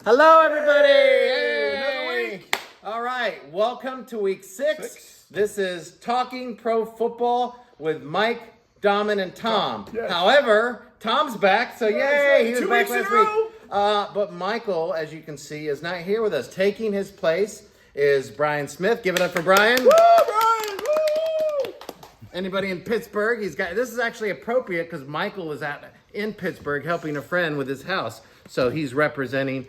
Hello, everybody. Hey, another week. All right, welcome to week six. This is Talking Pro Football with Mike, Daman, and Tom. Yes. However, Tom's back, so yay, he was 2 back weeks last in a week. But Michael, as you can see, is not here with us. Taking his place is Brian Smith. Give it up for Brian. Woo, Brian! Woo! Anybody in Pittsburgh? This is actually appropriate because Michael is in Pittsburgh helping a friend with his house. So he's representing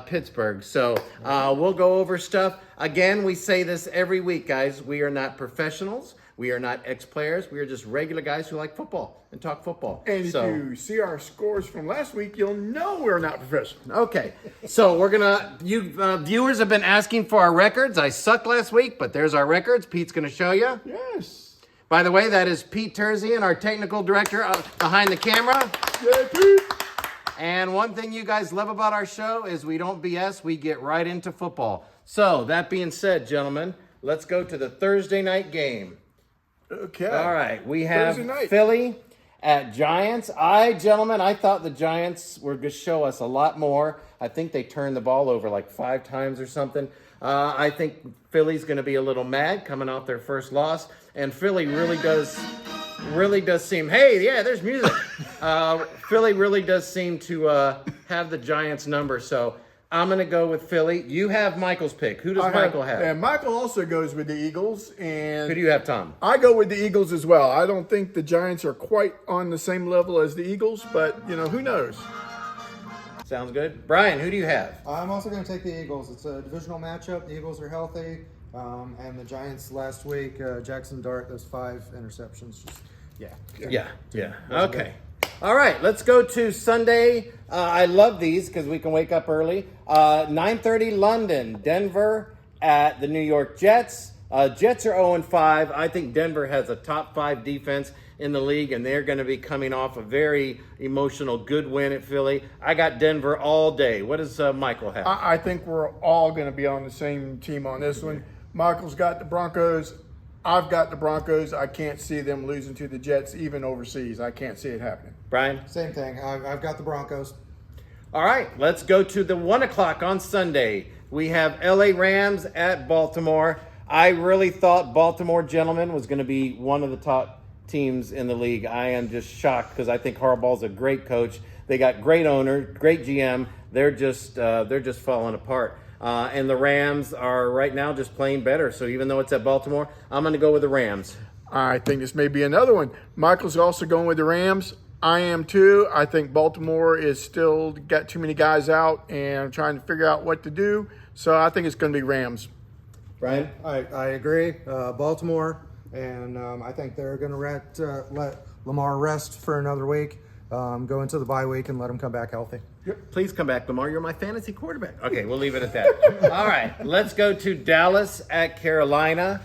Pittsburgh. So we'll go over stuff. Again, we say this every week, guys. We are not professionals. We are not ex-players. We are just regular guys who like football and talk football. And if you see our scores from last week, you'll know we're not professional. Okay, so we're gonna. You viewers have been asking for our records. I sucked last week, but there's our records. Pete's gonna show you. Yes. By the way, that is Pete Terzian, our technical director behind the camera. Yeah, Pete. And one thing you guys love about our show is we don't BS, we get right into football. So, that being said, gentlemen, let's go to the Thursday night game. Okay. All right, we have Thursday night. Philly at Giants. I thought the Giants were going to show us a lot more. I think they turned the ball over like 5 times or something. I think Philly's going to be a little mad coming off their first loss. And Philly really does seem, hey, yeah, there's music. Philly really does seem to have the Giants number. So I'm going to go with Philly. You have Michael's pick. Who does Michael have? And Michael also goes with the Eagles. And Who do you have, Tom? I go with the Eagles as well. I don't think the Giants are quite on the same level as the Eagles, but, who knows? Sounds good. Brian, who do you have? I'm also going to take the Eagles. It's a divisional matchup. The Eagles are healthy. And the Giants last week, Jackson Dart, those 5 interceptions. Yeah. Okay. All right, let's go to Sunday. I love these because we can wake up early. 9:30 London, Denver at the New York Jets. Jets are 0-5. I think Denver has a top 5 defense in the league, and they're going to be coming off a very emotional good win at Philly. I got Denver all day. What does Michael have? I think we're all going to be on the same team on this one. Michael's got the Broncos. I've got the Broncos. I can't see them losing to the Jets, even overseas. I can't see it happening. Brian? Same thing. I've got the Broncos. All right, let's go to the 1 o'clock on Sunday. We have LA Rams at Baltimore. I really thought Baltimore, gentlemen, was going to be one of the top teams in the league. I am just shocked because I think Harbaugh's a great coach. They got great owner, great GM. They're just falling apart. And the Rams are right now just playing better. So even though it's at Baltimore, I'm going to go with the Rams. I think this may be another one. Michael's also going with the Rams. I am too. I think Baltimore is still got too many guys out and trying to figure out what to do. So I think it's going to be Rams. Brian? I agree. Baltimore, and I think they're going to let Lamar rest for another week, go into the bye week, and let him come back healthy. Yep. Please come back, Lamar. You're my fantasy quarterback. Okay, we'll leave it at that. All right, let's go to Dallas at Carolina.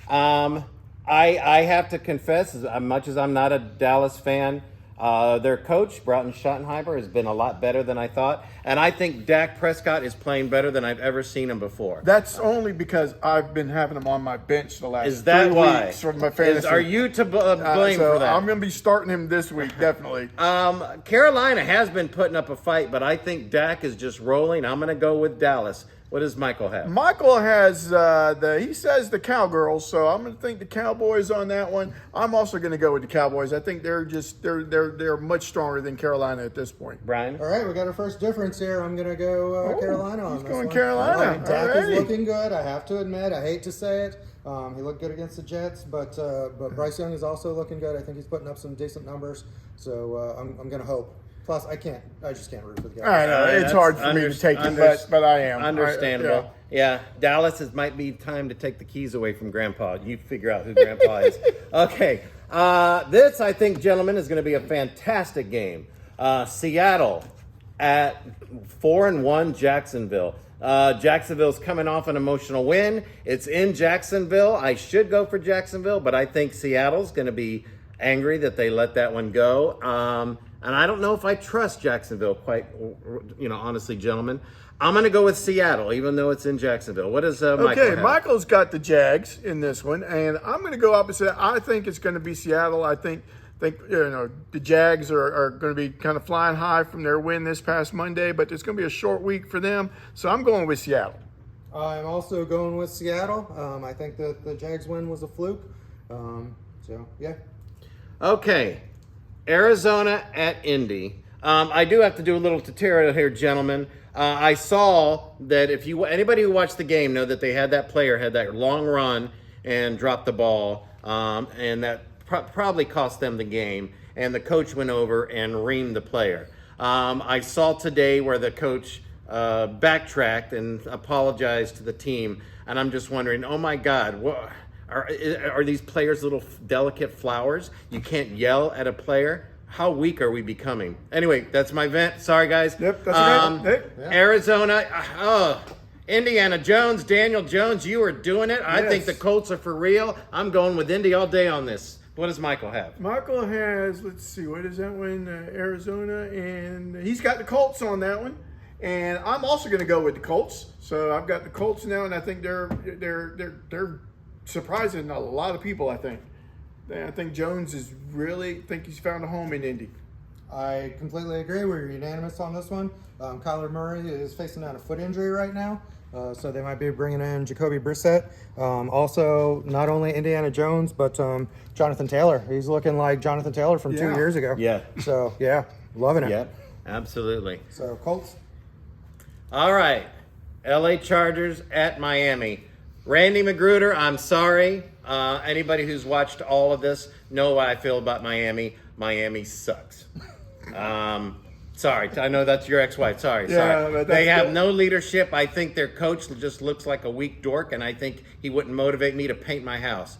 I have to confess, as much as I'm not a Dallas fan, their coach, Broughton Schottenheimer, has been a lot better than I thought. And I think Dak Prescott is playing better than I've ever seen him before. That's only because I've been having him on my bench the last Is that 3 why? weeks from my fantasy. Are you to blame so for that? I'm going to be starting him this week, definitely. Carolina has been putting up a fight, but I think Dak is just rolling. I'm going to go with Dallas. What does Michael have? Michael has he says the Cowgirls, so I'm going to think the Cowboys on that one. I'm also going to go with the Cowboys. I think they're much stronger than Carolina at this point. Brian? All right, we got our first difference here. I'm going to go Carolina on He's this going one. Carolina. Dak Alrighty. is looking good. I have to admit. I hate to say it. He looked good against the Jets, but Bryce Young is also looking good. I think he's putting up some decent numbers. So I'm going to hope. Plus, I just can't root for the guy. I know it's hard for me to take it, but I am. Understandable. Yeah, Dallas, it might be time to take the keys away from Grandpa. You figure out who Grandpa is. Okay, this, I think, gentlemen, is going to be a fantastic game. Seattle at 4-1 Jacksonville. Jacksonville's coming off an emotional win. It's in Jacksonville. I should go for Jacksonville, but I think Seattle's going to be angry that they let that one go. And I don't know if I trust Jacksonville quite, honestly, gentlemen. I'm going to go with Seattle, even though it's in Jacksonville. What does Michael have? Okay, Michael's got the Jags in this one, and I'm going to go opposite. I think it's going to be Seattle. I think think the Jags are going to be kind of flying high from their win this past Monday, but it's going to be a short week for them. So I'm going with Seattle. I'm also going with Seattle. I think that the Jags win was a fluke. Yeah. Okay, Arizona at Indy. I do have to do a little tutorial here, gentlemen. I saw that anybody who watched the game know that they had that player had that long run and dropped the ball, and that probably cost them the game. And the coach went over and reamed the player. I saw today where the coach backtracked and apologized to the team, and I'm just wondering, oh my God, what? Are these players little delicate flowers? You can't yell at a player? How weak are we becoming? Anyway, that's my vent. Sorry, guys. Yep, that's okay. Yeah. Arizona, Indiana Jones, Daniel Jones, you are doing it. I think the Colts are for real. I'm going with Indy all day on this. What does Michael have? Michael has, let's see, what is that one? Arizona, and he's got the Colts on that one. And I'm also going to go with the Colts. So I've got the Colts now, and I think they're surprising a lot of people, I think. I think Jones he's found a home in Indy. I completely agree. We're unanimous on this one. Kyler Murray is facing down a foot injury right now, so they might be bringing in Jacoby Brissett. Also, not only Indiana Jones, but Jonathan Taylor. He's looking like Jonathan Taylor from 2 years ago. Yeah. So, yeah, loving it. Yep, absolutely. So, Colts. All right, LA Chargers at Miami. Randy Magruder, I'm sorry. Anybody who's watched all of this know what I feel about Miami. Miami sucks. Sorry, I know that's your ex-wife. Sorry. They have no leadership. I think their coach just looks like a weak dork, and I think he wouldn't motivate me to paint my house.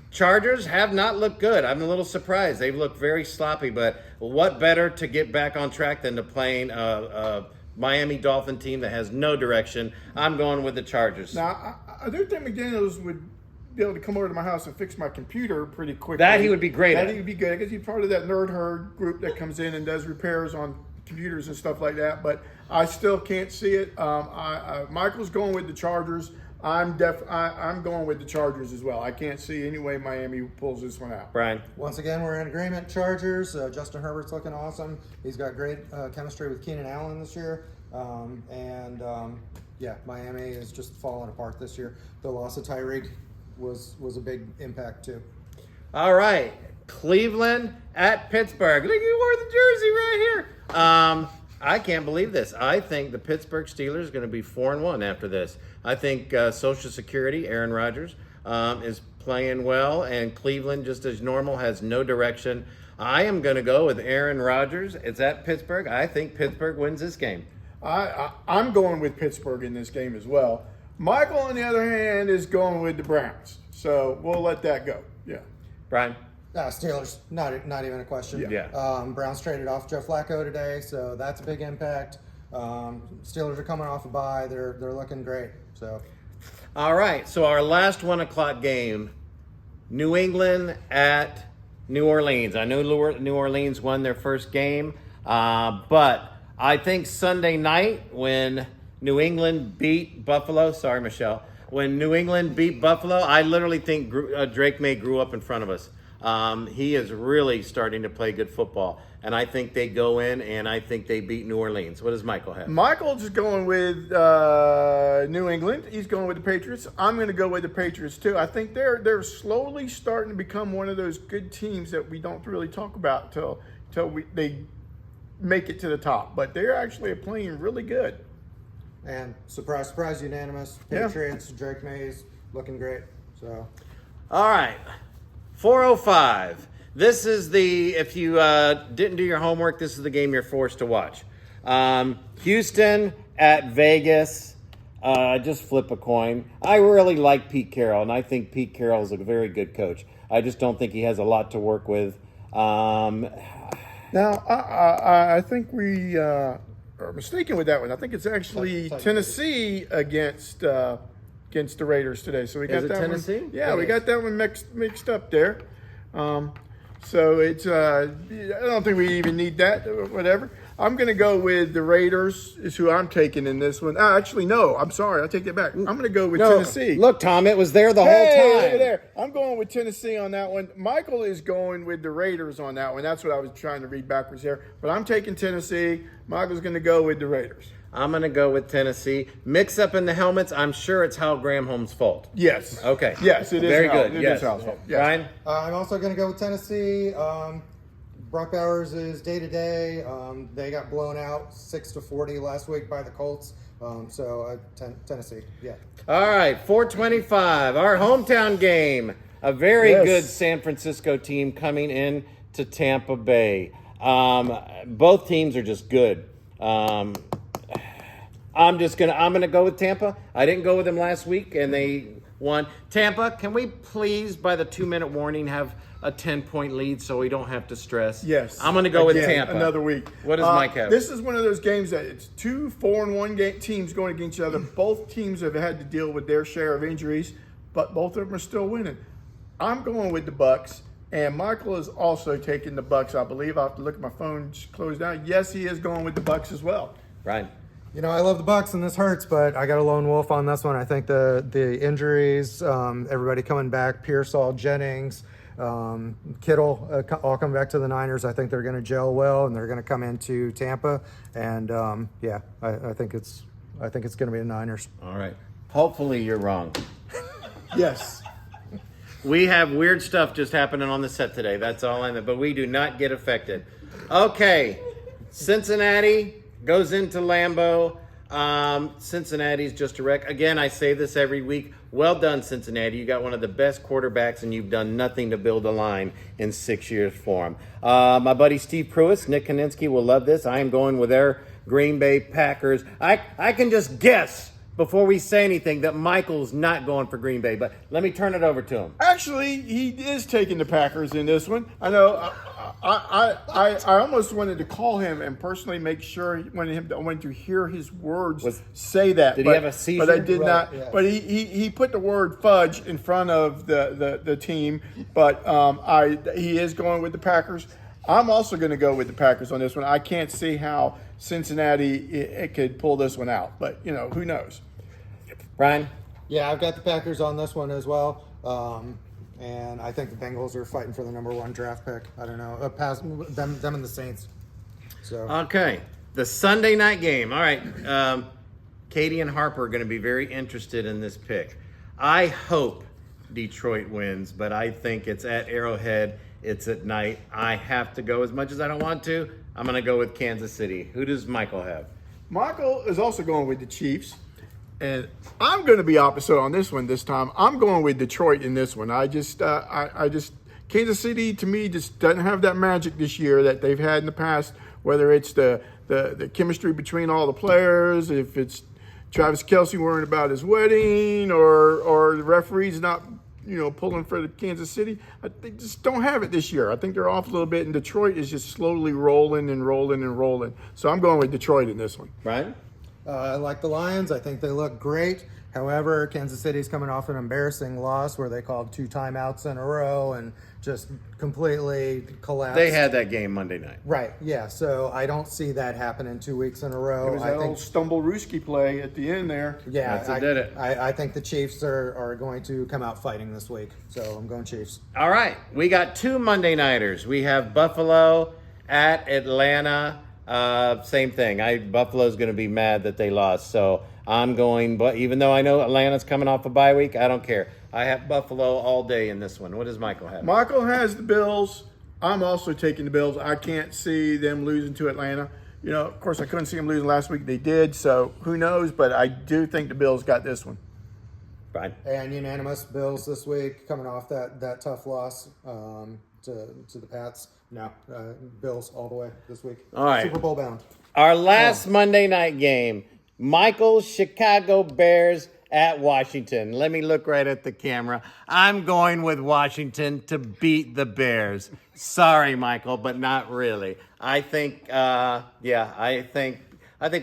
Chargers have not looked good. I'm a little surprised. They've looked very sloppy, but what better to get back on track than to playing a Miami Dolphin team that has no direction? I'm going with the Chargers. Now, I do think McDaniels would be able to come over to my house and fix my computer pretty quickly. That he would be great at. That he would be good because he's part of that nerd herd group that comes in and does repairs on computers and stuff like that. But I still can't see it. Michael's going with the Chargers. I'm going with the Chargers as well. I can't see any way Miami pulls this one out. Brian? Once again, we're in agreement. Chargers. Justin Herbert's looking awesome. He's got great chemistry with Keenan Allen this year. Miami is just falling apart this year. The loss of Tyreek was a big impact too. All right, Cleveland at Pittsburgh. Look, you wore the jersey right here. I can't believe this. I think the Pittsburgh Steelers are going to be 4-1 after this. I think Social Security, Aaron Rodgers, is playing well, and Cleveland, just as normal, has no direction. I am going to go with Aaron Rodgers. It's at Pittsburgh. I think Pittsburgh wins this game. I'm going with Pittsburgh in this game as well. Michael, on the other hand, is going with the Browns. So we'll let that go. Yeah. Brian? Steelers, not even a question. Yeah. Browns traded off Joe Flacco today, so that's a big impact. Steelers are coming off a bye. They're looking great. So. All right, so our last 1 o'clock game, New England at New Orleans. I know New Orleans won their first game, but I think Sunday night when New England beat Buffalo, sorry, Michelle, when New England beat Buffalo, I literally think Drake May grew up in front of us. He is really starting to play good football, and I think they go in and I think they beat New Orleans. What does Michael have? Michael's going with New England. He's going with the Patriots. I'm going to go with the Patriots too. I think they're slowly starting to become one of those good teams that we don't really talk about till they make it to the top. But they're actually playing really good. And surprise, surprise, unanimous. Patriots, Drake Mays, looking great. So, all right, 4:05. This is if you didn't do your homework, this is the game you're forced to watch. Houston at Vegas. Just flip a coin. I really like Pete Carroll, and I think Pete Carroll is a very good coach. I just don't think he has a lot to work with. Now, I think we are mistaken with that one. I think it's actually Tennessee against the Raiders today. So we got that Tennessee? one. Yeah, we got that one mixed up there. So it's I don't think we even need that or whatever. I'm going to go with the Raiders is who I'm taking in this one. Actually, no, I'm sorry. I take that back. I'm going to go with Tennessee. Look, Tom, it was there the whole Hey, time. over there. I'm going with Tennessee on that one. Michael is going with the Raiders on that one. That's what I was trying to read backwards here. But I'm taking Tennessee. Michael's going to go with the Raiders. I'm going to go with Tennessee. Mix up in the helmets. I'm sure it's Hal Gramholm's fault. Yes. Okay. Yes, it is. Very Hal. good. It yes. is Hal's fault. Yes. Ryan? I'm also going to go with Tennessee. Brock Bowers is day to day. They got blown out 6-40 last week by the Colts. Tennessee, yeah. All right, 425, our hometown game. A very good San Francisco team coming in to Tampa Bay. Both teams are just good. I'm gonna go with Tampa. I didn't go with them last week, and they won. Tampa, can we please, by the 2-minute warning, have a 10-point lead so we don't have to stress? Yes. I'm going to go with Again, Tampa. Another week. What does Mike have? This is one of those games that it's 2 4-1 teams going against each other. Both teams have had to deal with their share of injuries, but both of them are still winning. I'm going with the Bucks, and Michael is also taking the Bucks. I believe I have to look at my phone just closed down. Yes, he is going with the Bucks as well. Ryan? You know, I love the Bucks, and this hurts, but I got a lone wolf on this one. I think the injuries, everybody coming back, Pearsall, Jennings, Kittle, all come back to the Niners. I think they're going to gel well, and they're going to come into Tampa. And I think it's going to be the Niners. All right. Hopefully you're wrong. Yes. We have weird stuff just happening on the set today. That's all I know. But we do not get affected. Okay. Cincinnati goes into Lambeau. Cincinnati's just a wreck. Again, I say this every week. Well done, Cincinnati. You got one of the best quarterbacks, and you've done nothing to build a line in 6 years for him. My buddy Steve Pruitt, Nick Kaninsky will love this. I am going with their Green Bay Packers. I can just guess before we say anything that Michael's not going for Green Bay, but let me turn it over to him. Actually, he is taking the Packers in this one. I know. I almost wanted to call him and personally make sure I wanted to hear his words say that. Did he have a seizure? But I did not. Yeah. But he put the word fudge in front of the team. But he is going with the Packers. I'm also going to go with the Packers on this one. I can't see how Cincinnati it could pull this one out. But, who knows? Ryan? Yeah, I've got the Packers on this one as well. And I think the Bengals are fighting for the number 1 draft pick. I don't know. Past them and the Saints. So Okay. The Sunday night game. All right. Katie and Harper are going to be very interested in this pick. I hope Detroit wins, but I think it's at Arrowhead. It's at night. I have to go, as much as I don't want to. I'm going to go with Kansas City. Who does Michael have? Michael is also going with the Chiefs. And I'm going to be opposite on this one this time. I'm going with Detroit in this one. Kansas City to me just doesn't have that magic this year that they've had in the past. Whether it's the chemistry between all the players, if it's Travis Kelce worrying about his wedding, or the referees not pulling for the Kansas City, they just don't have it this year. I think they're off a little bit, and Detroit is just slowly rolling and rolling and rolling. So I'm going with Detroit in this one. Ryan? I like the Lions. I think they look great. However, Kansas City's coming off an embarrassing loss where they called 2 timeouts in a row and just completely collapsed. They had that game Monday night. Right, yeah. So I don't see that happening 2 weeks in a row. It was that old stumble-rooski play at the end there. Yeah, That's what did it. I think the Chiefs are going to come out fighting this week. So I'm going Chiefs. All right. We got 2 Monday nighters. We have Buffalo at Atlanta. Same thing. Buffalo's going to be mad that they lost. So I'm going, but even though I know Atlanta's coming off a bye week, I don't care. I have Buffalo all day in this one. What does Michael have? Michael has the Bills. I'm also taking the Bills. I can't see them losing to Atlanta. Of course, I couldn't see them losing last week. They did, so who knows? But I do think the Bills got this one. Ryan? And unanimous Bills this week, coming off that tough loss to the Pats. No, Bills all the way this week. All right. Super Bowl bound. Our last Monday night game, Michael's Chicago Bears at Washington. Let me look right at the camera. I'm going with Washington to beat the Bears. Sorry, Michael, but not really. I think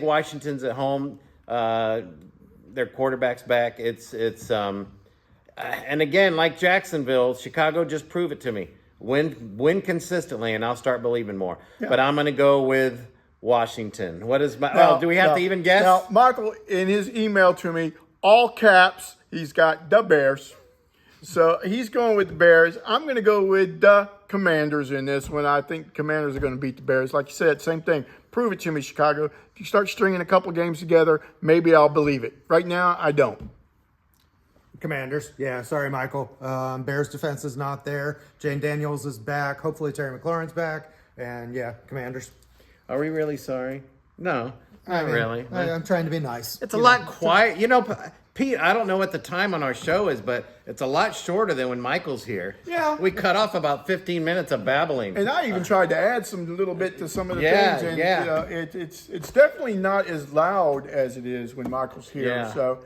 Washington's at home. Their quarterback's back. And again, like Jacksonville, Chicago just prove it to me. Win consistently, and I'll start believing more. Yeah. But I'm going to go with Washington. What is my? Do we have to even guess? Now, Michael, in his email to me, all caps, he's got the Bears. So he's going with the Bears. I'm going to go with the Commanders in this one. I think Commanders are going to beat the Bears. Like you said, same thing. Prove it to me, Chicago. If you start stringing a couple games together, maybe I'll believe it. Right now, I don't. Commanders. Yeah, sorry, Michael. Bears defense is not there. Jane Daniels is back. Hopefully Terry McLaurin's back. And yeah, Commanders. Are we really sorry? No, not really. I'm trying to be nice. It's a lot quiet. You know, Pete, I don't know what the time on our show is, but it's a lot shorter than when Michael's here. Yeah. We cut off about 15 minutes of babbling. And I even tried to add some little bit to some of the things. And, yeah. You know, it's definitely not as loud as it is when Michael's here. Yeah. So,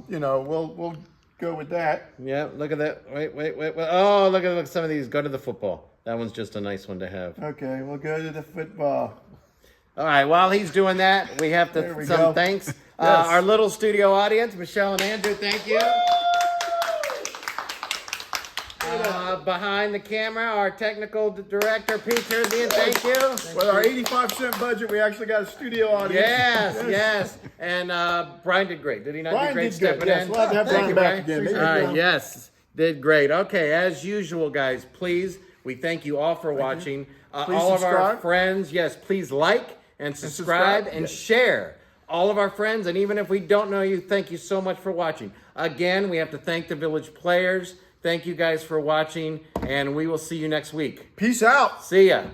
you know, we'll go with that. Yeah, look at that. Wait. Oh, look at some of these. Go to the football. That one's just a nice one to have. Okay, we'll go to the football. All right, while he's doing that, we have There we to some go. thanks. Yes. Our little studio audience, Michelle and Andrew, thank you. Behind the camera, our technical director, Pete Terzian, thank you. With our 85-cent budget, we actually got a studio audience. Yes. And Brian did great. Did he not Brian do great did good, stepping yes. in? We'll have to have Thank Brian you, back Brian. again. Maybe All right, we'll- yes, did great. Okay, as usual, guys, please, we thank you all for watching. Please All of our subscribe. friends, yes, please like and subscribe and share. All of our friends, and even if we don't know you, thank you so much for watching. Again, we have to thank the Village players. Thank you guys for watching, and we will see you next week. Peace out. See ya.